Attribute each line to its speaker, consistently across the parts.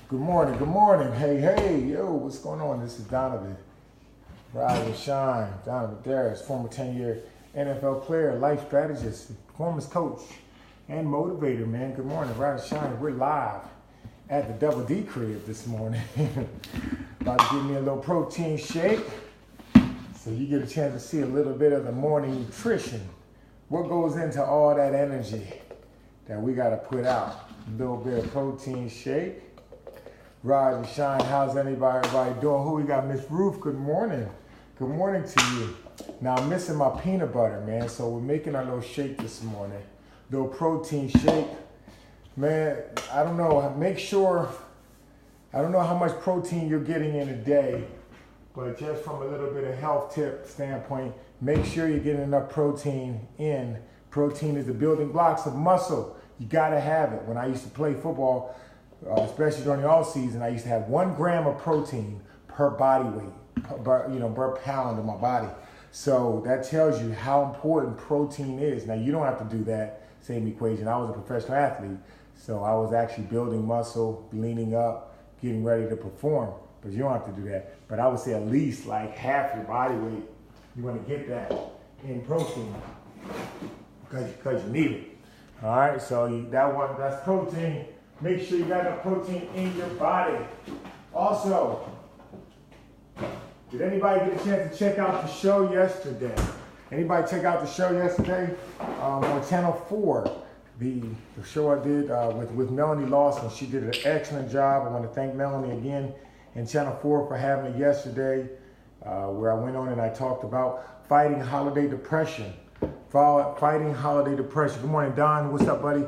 Speaker 1: Good morning, good morning. Hey, yo, what's going on? This is Donovin. Rise and shine. Donovin Darius, former 10-year NFL player, life strategist, performance coach, and motivator, man. Good morning, rise and shine. We're live at the Double D crib this morning. About to give me a little protein shake so you get a chance to see a little bit of the morning nutrition. What goes into all that energy that we got to put out? A little bit of protein shake. Rise and shine. How's everybody doing? Who we got? Miss Ruth, good morning. Good morning to you. Now, I'm missing my peanut butter, man, so we're making our little shake this morning. Little protein shake. Man, I don't know. I don't know how much protein you're getting in a day, but just from a little bit of health tip standpoint, make sure you're getting enough protein in. Protein is the building blocks of muscle. You got to have it. When I used to play football, especially during the off season, I used to have 1 gram of protein per body weight, per pound of my body. So that tells you how important protein is. Now, you don't have to do that same equation. I was a professional athlete, so I was actually building muscle, leaning up, getting ready to perform. But you don't have to do that. But I would say at least like half your body weight, you want to get that in protein because you need it. All right, so that's protein. Make sure you got enough protein in your body. Also, did anybody get a chance to check out the show yesterday? Anybody check out the show yesterday on Channel 4? The show I did with Melanie Lawson. She did an excellent job. I want to thank Melanie again and Channel 4 for having me yesterday, where I went on and I talked about fighting holiday depression. Fighting holiday depression. Good morning, Don. What's up, buddy?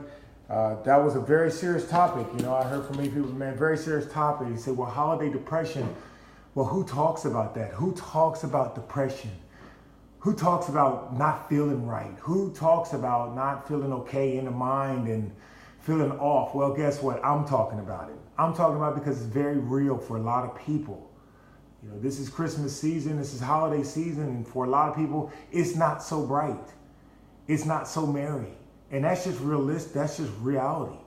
Speaker 1: That was a very serious topic. You know, I heard from many people, man, very serious topic. He said, well, holiday depression. Well, who talks about that? Who talks about depression? Who talks about not feeling right? Who talks about not feeling okay in the mind and feeling off? Well, guess what? I'm talking about it. I'm talking about it because it's very real for a lot of people. You know, this is Christmas season. This is holiday season. And for a lot of people, it's not so bright. It's not so merry. And that's just realistic. That's just reality.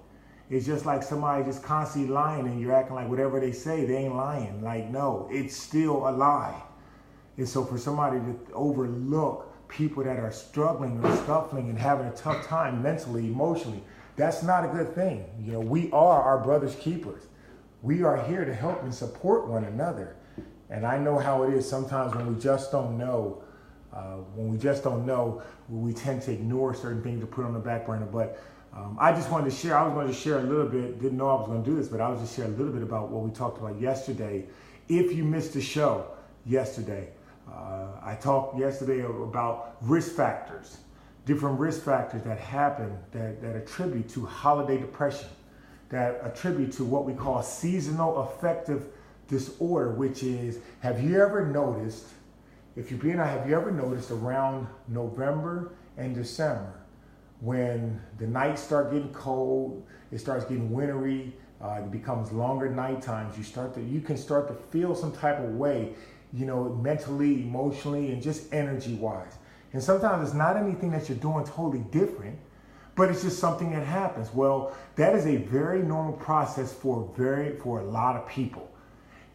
Speaker 1: It's just like somebody just constantly lying and you're acting like whatever they say, they ain't lying. Like, no, it's still a lie. And so for somebody to overlook people that are struggling or scuffling and having a tough time mentally, emotionally, that's not a good thing. You know, we are our brother's keepers. We are here to help and support one another. And I know how it is sometimes when we just don't know. We tend to ignore certain things to put on the back burner. But I just wanted to share. I was going to share a little bit. Didn't know I was going to do this, but I was just share a little bit about what we talked about yesterday. If you missed the show yesterday, I talked yesterday about risk factors, different risk factors that happen that attribute to holiday depression, that attribute to what we call seasonal affective disorder, which is, have you ever noticed around November and December, when the nights start getting cold, it starts getting wintry, it becomes longer night times, you can start to feel some type of way, you know, mentally, emotionally, and just energy-wise. And sometimes it's not anything that you're doing totally different, but it's just something that happens. Well, that is a very normal process for a lot of people.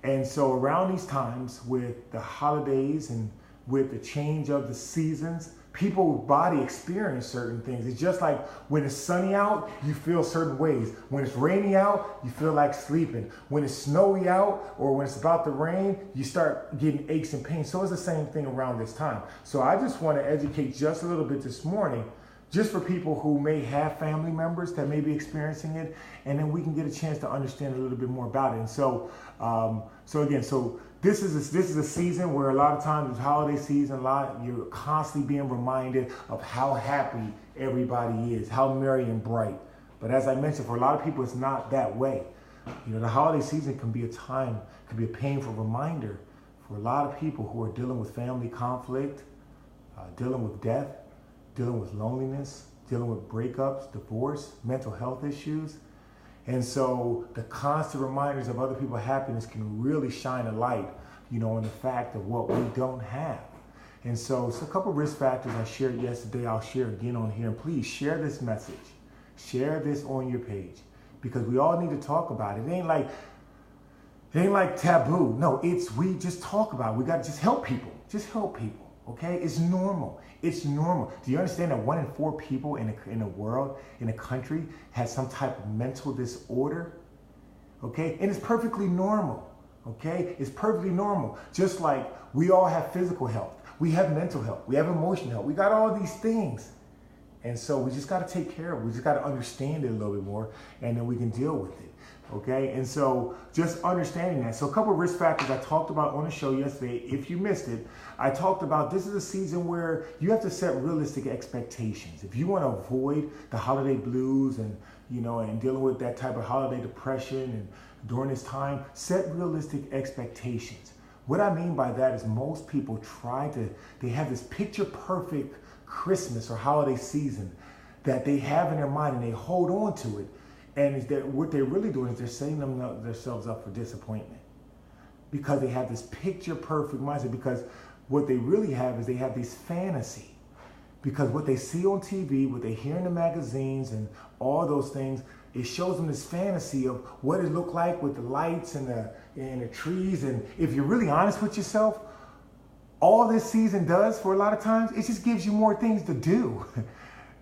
Speaker 1: And so around these times with the holidays and with the change of the seasons, people's body experience certain things. It's just like when it's sunny out, you feel certain ways. When it's rainy out, you feel like sleeping. When it's snowy out or when it's about to rain, you start getting aches and pains. So it's the same thing around this time. So I just want to educate just a little bit this morning, just for people who may have family members that may be experiencing it, and then we can get a chance to understand a little bit more about it. And so, this is a season where a lot of times, it's holiday season, you're constantly being reminded of how happy everybody is, how merry and bright. But as I mentioned, for a lot of people, it's not that way. You know, the holiday season can be a painful reminder for a lot of people who are dealing with family conflict, dealing with death, dealing with loneliness, dealing with breakups, divorce, mental health issues. And so the constant reminders of other people's happiness can really shine a light, you know, on the fact of what we don't have. And so it's a couple risk factors I shared yesterday. I'll share again on here. And please share this message. Share this on your page because we all need to talk about it. It ain't like It ain't like taboo. No, we just talk about it. We got to just help people. Just help people. Okay? It's normal. It's normal. Do you understand that 1 in 4 people in the world, in a country, has some type of mental disorder? Okay? And it's perfectly normal. Okay? It's perfectly normal. Just like we all have physical health. We have mental health. We have emotional health. We got all these things. And so we just got to take care of it. We just got to understand it a little bit more, and then we can deal with it. Okay? And so just understanding that. So a couple of risk factors I talked about on the show yesterday. If you missed it, I talked about this is a season where you have to set realistic expectations. If you want to avoid the holiday blues and, and dealing with that type of holiday depression and during this time, set realistic expectations. What I mean by that is most people they have this picture perfect Christmas or holiday season that they have in their mind, and they hold on to it. And what they're really doing is they're setting themselves up for disappointment because they have this picture perfect mindset. Because what they really have is they have this fantasy. Because what they see on TV, what they hear in the magazines and all those things, it shows them this fantasy of what it looked like with the lights and the trees. And if you're really honest with yourself, all this season does for a lot of times, it just gives you more things to do.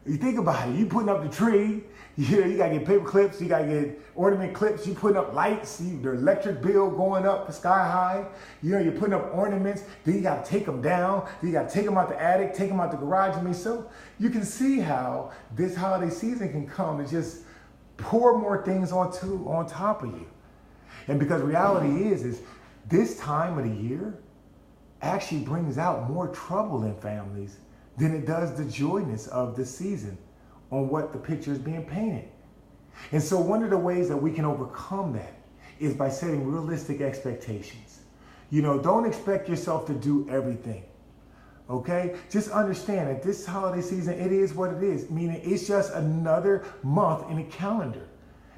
Speaker 1: You think about it, you putting up the tree, you gotta get paper clips, you gotta get ornament clips, you putting up lights, the electric bill going up sky high, you're putting up ornaments, then you gotta take them down, then you gotta take them out the attic, take them out the garage. So you can see how this holiday season can come and just pour more things on top of you. And because reality is this time of the year actually brings out more trouble in families than it does the joyness of the season on what the picture is being painted. And so one of the ways that we can overcome that is by setting realistic expectations. Don't expect yourself to do everything. Okay? Just understand that this holiday season, it is what it is, meaning it's just another month in a calendar.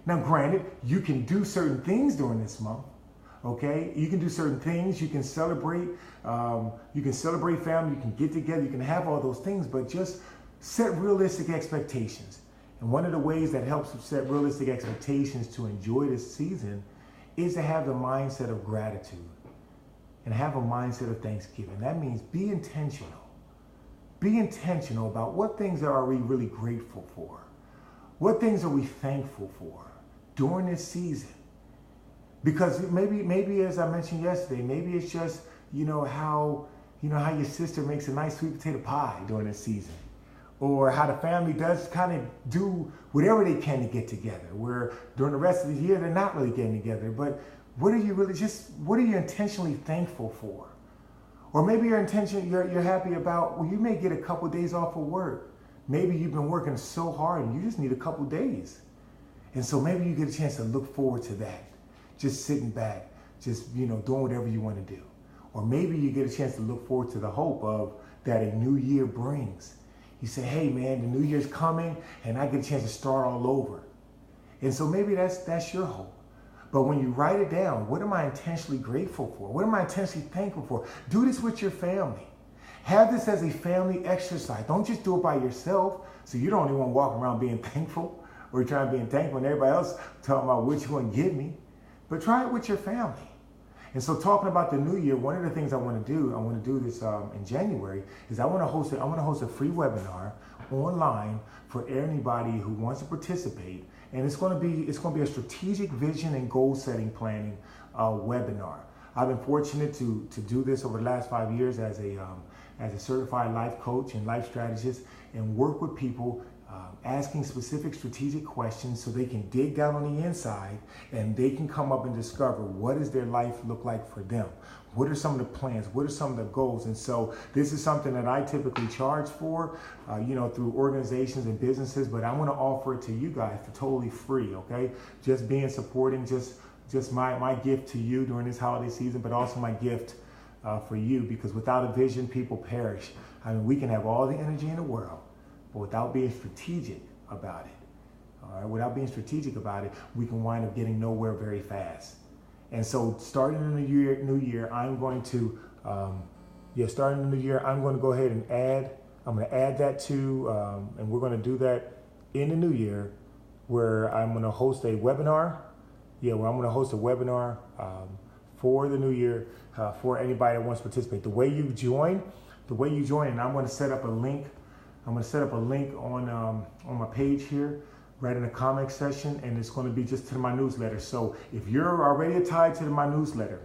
Speaker 1: Now, granted, you can do certain things during this month. Okay, you can do certain things. You can celebrate. You can celebrate family. You can get together. You can have all those things, but just set realistic expectations. And one of the ways that helps you set realistic expectations to enjoy this season is to have the mindset of gratitude and have a mindset of thanksgiving. That means be intentional. Be intentional about what things are we really grateful for. What things are we thankful for during this season? Because maybe as I mentioned yesterday, maybe it's just, how your sister makes a nice sweet potato pie during this season. Or how the family does kind of do whatever they can to get together, where during the rest of the year, they're not really getting together. But what are you intentionally thankful for? Or maybe you're happy about, you may get a couple of days off of work. Maybe you've been working so hard and you just need a couple of days. And so maybe you get a chance to look forward to that. Just sitting back, just, doing whatever you want to do. Or maybe you get a chance to look forward to the hope of that a new year brings. You say, hey man, the new year's coming and I get a chance to start all over. And so maybe that's your hope. But when you write it down, what am I intentionally grateful for? What am I intentionally thankful for? Do this with your family. Have this as a family exercise. Don't just do it by yourself. So you don't even want to walk around being thankful or trying to be thankful and everybody else talking about what you want to give me. But try it with your family. And so talking about the new year, one of the things I want to do this in January, is I want to host a free webinar online for anybody who wants to participate. And it's going to be a strategic vision and goal setting planning webinar. I've been fortunate to do this over the last 5 years as a certified life coach and life strategist, and work with people asking specific strategic questions so they can dig down on the inside and they can come up and discover what does their life look like for them. What are some of the plans? What are some of the goals? And so this is something that I typically charge for, through organizations and businesses, but I want to offer it to you guys for totally free, okay? Just supporting my gift to you during this holiday season, but also my gift for you, because without a vision, people perish. I mean, we can have all the energy in the world, but without being strategic about it, all right, we can wind up getting nowhere very fast. And so starting in the new year, I'm going to go ahead and add that to, and we're going to do that in the new year, where I'm going to host a webinar I'm going to host a webinar for the new year for anybody that wants to participate. The way you join, and I'm going to set up a link. I'm going to set up a link on my page here, right in the comment section, and it's going to be just to my newsletter. So if you're already tied to my newsletter,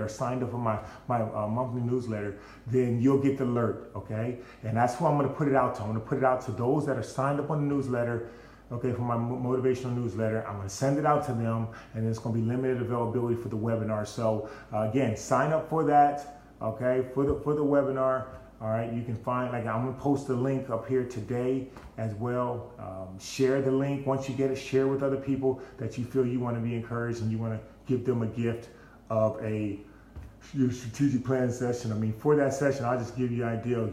Speaker 1: signed up for my monthly newsletter, then you'll get the alert, okay? And that's who I'm going to put it out to. I'm going to put it out to those that are signed up on the newsletter, okay, for my motivational newsletter. I'm going to send it out to them, and it's going to be limited availability for the webinar. So again, sign up for that, okay, for the webinar. All right, you can find, I'm going to post the link up here today as well. Share the link. Once you get it, share with other people that you feel you want to be encouraged and you want to give them a gift of your strategic plan session. I mean, for that session, I'll just give you an idea.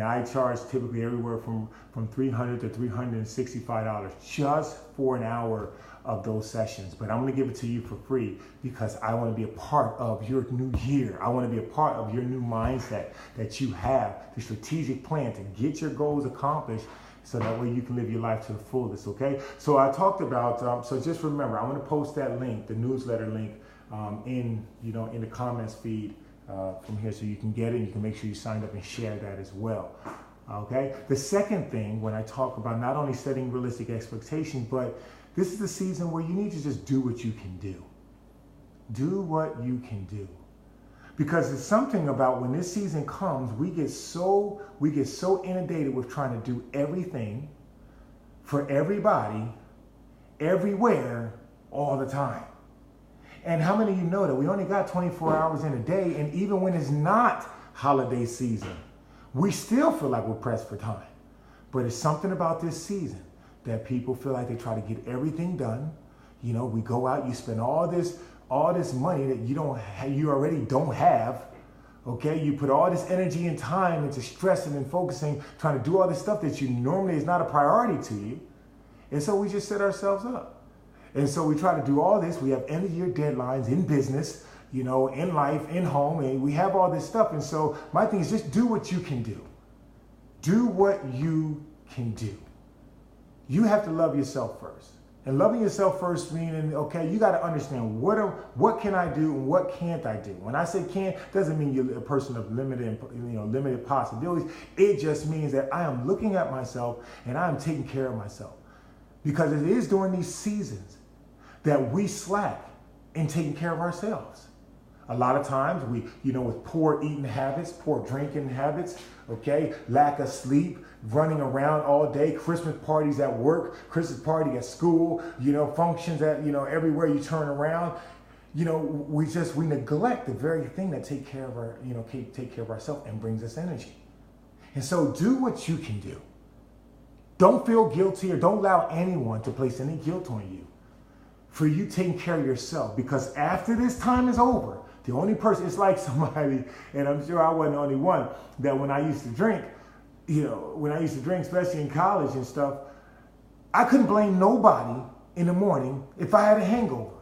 Speaker 1: I charge typically everywhere from $300 to $365 just for an hour of those sessions. But I'm going to give it to you for free because I want to be a part of your new year. I want to be a part of your new mindset that you have, the strategic plan to get your goals accomplished, so that way you can live your life to the fullest, okay? So I talked about, so just remember, I'm going to post that link, the newsletter link, in the comments feed from here, so you can get it. You can make sure you signed up and share that as well, okay? The second thing, when I talk about not only setting realistic expectations, but this is the season where you need to just do what you can do. Do what you can do. Because it's something about when this season comes, we get so inundated with trying to do everything for everybody, everywhere, all the time. And how many of you know that we only got 24 hours in a day, and even when it's not holiday season, we still feel like we're pressed for time. But it's something about this season that people feel like they try to get everything done. We go out, you spend all this money that you already don't have, okay? You put all this energy and time into stressing and focusing, trying to do all this stuff that you normally is not a priority to you. And so we just set ourselves up. And so we try to do all this. We have end of year deadlines in business, in life, in home, and we have all this stuff. And so my thing is just do what you can do. Do what you can do. You have to love yourself first. And loving yourself first meaning, okay, you got to understand what can I do and what can't I do. When I say can't, doesn't mean you're a person of limited possibilities. It just means that I am looking at myself and I am taking care of myself. Because it is during these seasons that we slack in taking care of ourselves. A lot of times we, with poor eating habits, poor drinking habits, okay, lack of sleep, running around all day, Christmas parties at work, Christmas party at school, functions at, everywhere you turn around, we neglect the very thing that take care of ourselves and brings us energy. And so do what you can do. Don't feel guilty, or don't allow anyone to place any guilt on you for you taking care of yourself, because after this time is over, the only person, it's like somebody, and I'm sure I wasn't the only one, that when I used to drink, especially in college and stuff, I couldn't blame nobody in the morning if I had a hangover.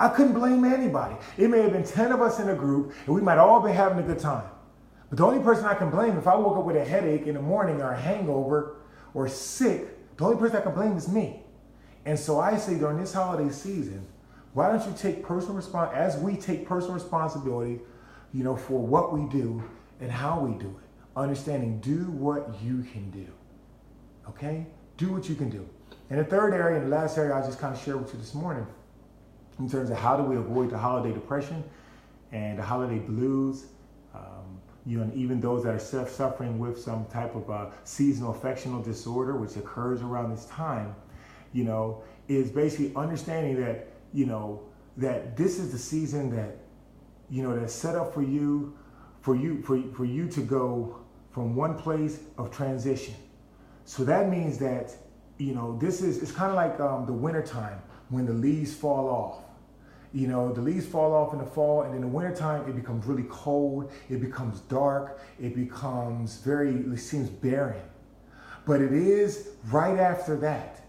Speaker 1: I couldn't blame anybody. It may have been 10 of us in a group, and we might all be having a good time. But the only person I can blame if I woke up with a headache in the morning or a hangover or sick, the only person I can blame is me. And so I say during this holiday season, why don't you take as we take personal responsibility, for what we do and how we do it. Understanding, do what you can do. Okay? Do what you can do. And the third area, and the last area I just kind of shared with you this morning, in terms of how do we avoid the holiday depression and the holiday blues, and even those that are suffering with some type of seasonal affectional disorder, which occurs around this time, is basically understanding that, that this is the season that, that's set up for you to go from one place of transition. So that means that, it's kind of like the winter time when the leaves fall off. The leaves fall off in the fall, and in the wintertime, it becomes really cold. It becomes dark. It seems barren. But it is right after that,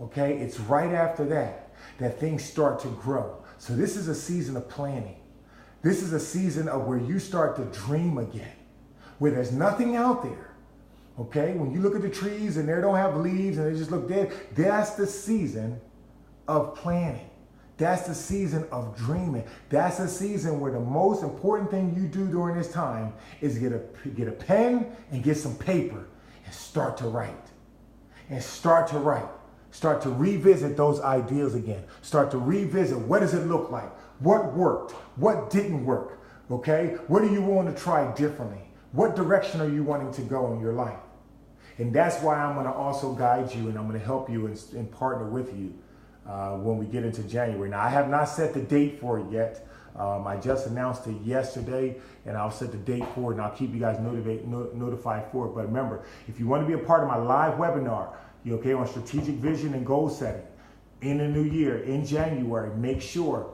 Speaker 1: okay? It's right after that things start to grow. So this is a season of planning. This is a season of where you start to dream again, where there's nothing out there, okay? When you look at the trees and they don't have leaves and they just look dead, that's the season of planning. That's the season of dreaming. That's the season where the most important thing you do during this time is get a pen and get some paper and start to write. And start to write. Start to revisit those ideas again. Start to revisit, what does it look like? What worked? What didn't work? Okay? What do you want to try differently? What direction are you wanting to go in your life? And that's why I'm going to also guide you, and I'm going to help you and partner with you when we get into January. Now, I have not set the date for it yet. I just announced it yesterday, and I'll set the date for it, and I'll keep you guys notified for it. But remember, if you want to be a part of my live webinar, on strategic vision and goal setting in the new year, in January, make sure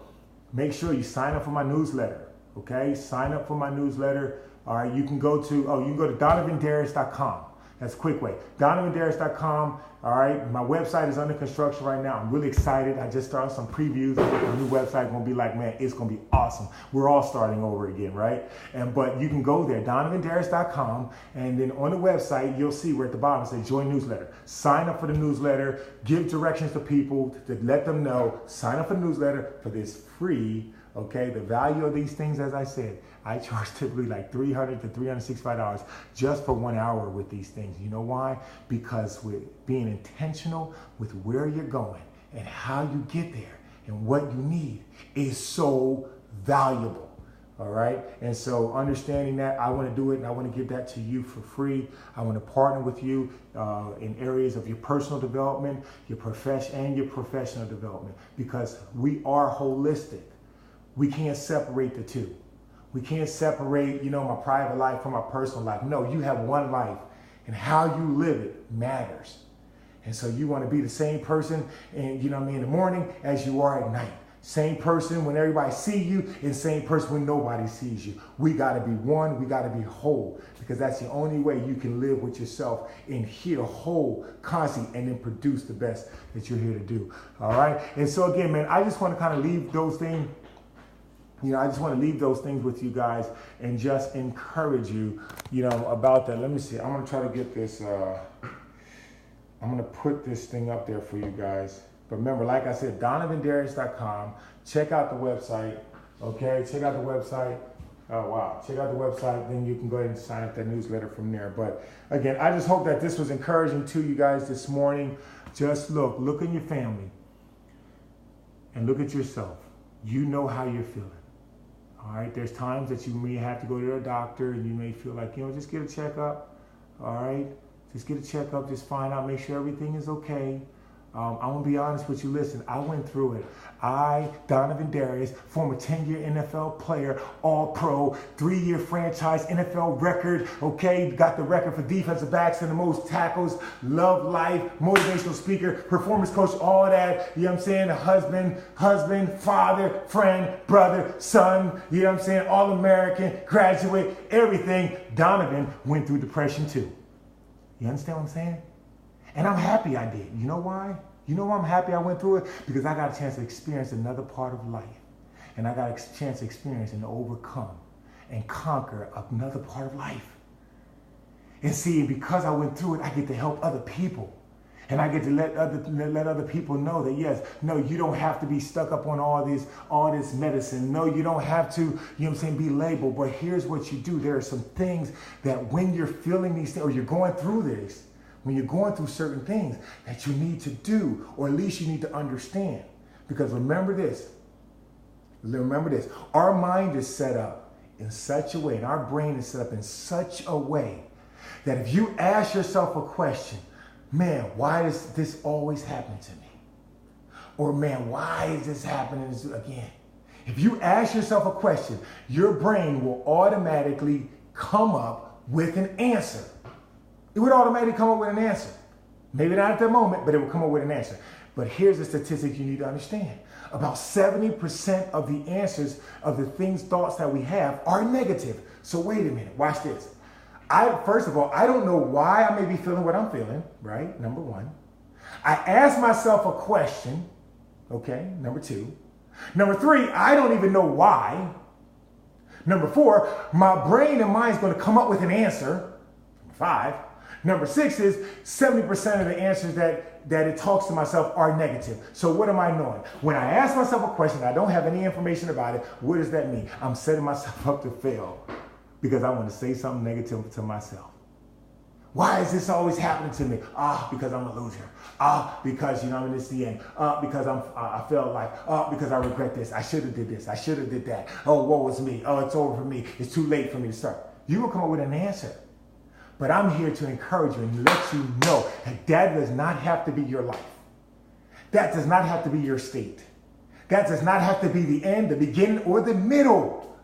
Speaker 1: you sign up for my newsletter. Okay, sign up for my newsletter. All right, you can go to DonovanDarius.com. That's a quick way. DonovanDarius.com. All right, my website is under construction right now. I'm really excited. I just started some previews of what the new website is going to be like. Man, it's going to be awesome. We're all starting over again, right? But you can go there, DonovanDarius.com, and then on the website, you'll see where at the bottom it says join newsletter. Sign up for the newsletter. Give directions to people to let them know. Sign up for the newsletter for this free. Okay, the value of these things, as I said, I charge typically like $300 to $365 just for 1 hour with these things. You know why? Because with being intentional with where you're going and how you get there and what you need is so valuable. All right. And so understanding that, I want to do it and I want to give that to you for free. I want to partner with you in areas of your personal development, your professional development, because we are holistic. We can't separate the two. We can't separate, my private life from my personal life. No, you have one life, and how you live it matters. And so you want to be the same person in the morning as you are at night. Same person when everybody sees you, and same person when nobody sees you. We got to be one. We got to be whole, because that's the only way you can live with yourself and heal whole, constantly, and then produce the best that you're here to do. All right. And so again, man, I just want to kind of leave those things. I just want to leave those things with you guys and just encourage you, about that. Let me see. I'm going to try to get this. I'm going to put this thing up there for you guys. But remember, like I said, DonovanDarius.com. Check out the website. Okay. Check out the website. Oh, wow. Check out the website. Then you can go ahead and sign up that newsletter from there. But again, I just hope that this was encouraging to you guys this morning. Just look in your family and look at yourself. You know how you're feeling. All right, there's times that you may have to go to a doctor and you may feel like, just get a checkup. All right, just get a checkup, just find out, make sure everything is okay. I'm going to be honest with you. Listen, I went through it. Donovan Darius, former 10-year NFL player, all-pro, 3-year franchise NFL record, okay? Got the record for defensive backs and the most tackles, love life, motivational speaker, performance coach, all that, a husband, father, friend, brother, son, all-American, graduate, everything. Donovan went through depression too. You understand what I'm saying? And I'm happy I did. You know why? You know why I'm happy I went through it? Because I got a chance to experience another part of life. And I got a chance to experience and overcome and conquer another part of life. And see, because I went through it, I get to help other people. And I get to let other people know that, yes, no, you don't have to be stuck up on all this medicine. No, you don't have to, be labeled. But here's what you do. There are some things that when you're feeling these things, or you're going through this, when you're going through certain things that you need to do, or at least you need to understand. Because remember this, our mind is set up in such a way, and our brain is set up in such a way that if you ask yourself a question, man, why does this always happen to me? Or man, why is this happening again? If you ask yourself a question, your brain will automatically come up with an answer. It would automatically come up with an answer. Maybe not at that moment, but it will come up with an answer. But here's the statistic you need to understand. About 70% of the answers of the thoughts that we have are negative. So wait a minute, watch this. First of all, I don't know why I may be feeling what I'm feeling, right? Number one. I ask myself a question, okay? Number two. Number three, I don't even know why. Number four, my brain and mind is going to come up with an answer. Number five. Number 6 is 70% of the answers that it talks to myself are negative. So what am I knowing? When I ask myself a question, I don't have any information about it. What does that mean? I'm setting myself up to fail because I want to say something negative to myself. Why is this always happening to me? Because I'm a loser. Because, it's the end. Because I felt like, because I regret this. I should have did this. I should have did that. Oh, woe is me. Oh, it's over for me. It's too late for me to start. You will come up with an answer. But I'm here to encourage you and let you know that does not have to be your life. That does not have to be your state. That does not have to be the end, the beginning, or the middle.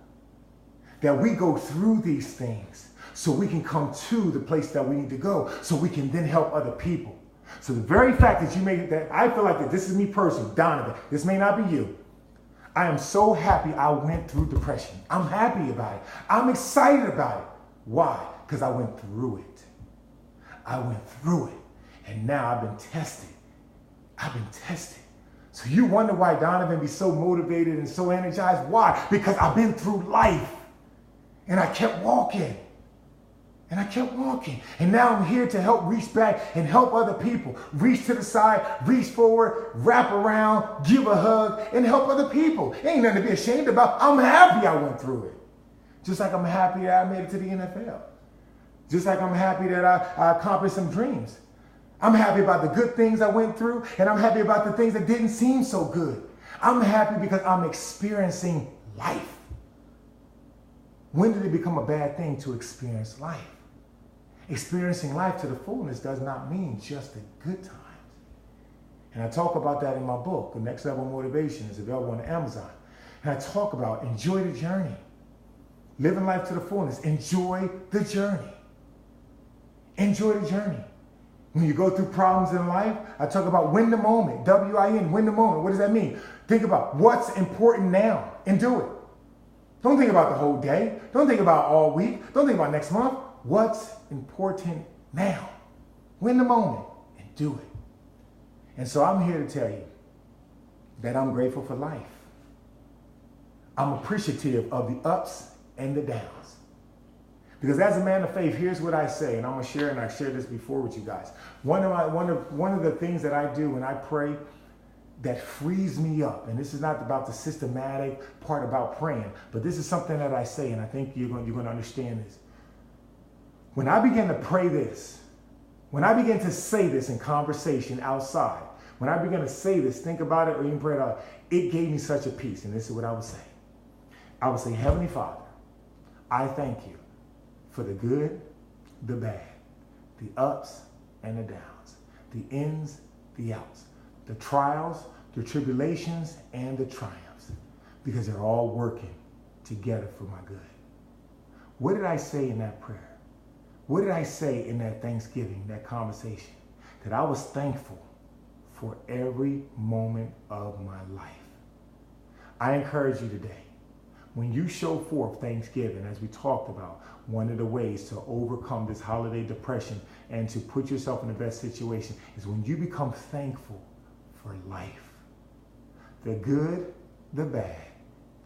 Speaker 1: That we go through these things so we can come to the place that we need to go, so we can then help other people. So the very fact that you made that, I feel like that this is me personally, Donovan. This may not be you. I am so happy I went through depression. I'm happy about it. I'm excited about it. Why? Because I went through it. I went through it. And now I've been tested. I've been tested. So you wonder why Donovan be so motivated and so energized? Why? Because I've been through life. And I kept walking. And I kept walking. And now I'm here to help reach back and help other people. Reach to the side, reach forward, wrap around, give a hug, and help other people. Ain't nothing to be ashamed about. I'm happy I went through it. Just like I'm happy that I made it to the NFL. Just like I'm happy that I accomplished some dreams. I'm happy about the good things I went through, and I'm happy about the things that didn't seem so good. I'm happy because I'm experiencing life. When did it become a bad thing to experience life? Experiencing life to the fullness does not mean just the good times. And I talk about that in my book, The Next Level Motivation. Is available on Amazon. And I talk about enjoy the journey. Living life to the fullness. Enjoy the journey. Enjoy the journey. When you go through problems in life, I talk about win the moment. W-I-N, win the moment. What does that mean? Think about what's important now and do it. Don't think about the whole day. Don't think about all week. Don't think about next month. What's important now? Win the moment and do it. And so I'm here to tell you that I'm grateful for life. I'm appreciative of the ups and the downs. Because as a man of faith, here's what I say, and I'm gonna share, and I shared this before with you guys. One of the things that I do when I pray that frees me up, and this is not about the systematic part about praying, but this is something that I say, and I think you're going to understand this. When I begin to pray this, when I begin to say this in conversation outside, when I begin to say this, think about it or even pray it out, it gave me such a peace. And this is what I would say. I would say, Heavenly Father, I thank you for the good, the bad, the ups and the downs, the ins, the outs, the trials, the tribulations, and the triumphs, because they're all working together for my good. What did I say in that prayer? What did I say in that Thanksgiving, that conversation? That I was thankful for every moment of my life. I encourage you today, when you show forth Thanksgiving, as we talked about, one of the ways to overcome this holiday depression and to put yourself in the best situation is when you become thankful for life. The good, the bad,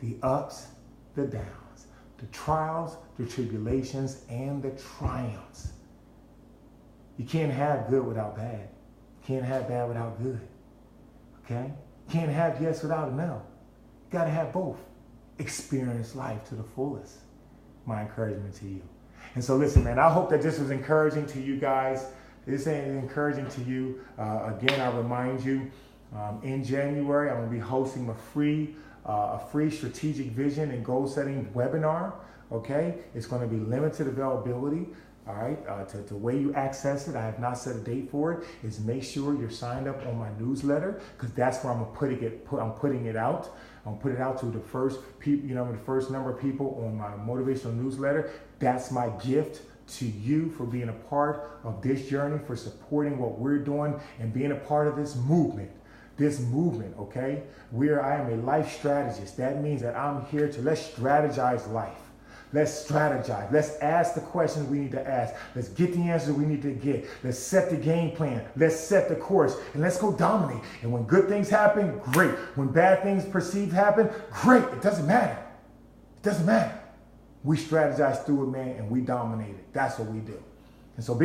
Speaker 1: the ups, the downs, the trials, the tribulations, and the triumphs. You can't have good without bad. You can't have bad without good. Okay? You can't have yes without a no. You gotta have both. Experience life to the fullest. My encouragement to you. And so listen, man, I hope that this was encouraging to you guys. This ain't encouraging to you. Again, I remind you, in January, I'm going to be hosting a free strategic vision and goal setting webinar. Okay, it's going to be limited availability. All right, the way you access it, I have not set a date for it, is make sure you're signed up on my newsletter, because that's where I'm putting it out. I'm gonna put it out to the first people, the first number of people on my motivational newsletter. That's my gift to you for being a part of this journey, for supporting what we're doing and being a part of this movement. Okay? I am a life strategist. That means that I'm here to let's strategize life. Let's strategize. Let's ask the questions we need to ask. Let's get the answers we need to get. Let's set the game plan. Let's set the course. And let's go dominate. And when good things happen, great. When bad things perceived happen, great. It doesn't matter. It doesn't matter. We strategize through it, man, and we dominate it. That's what we do. And so being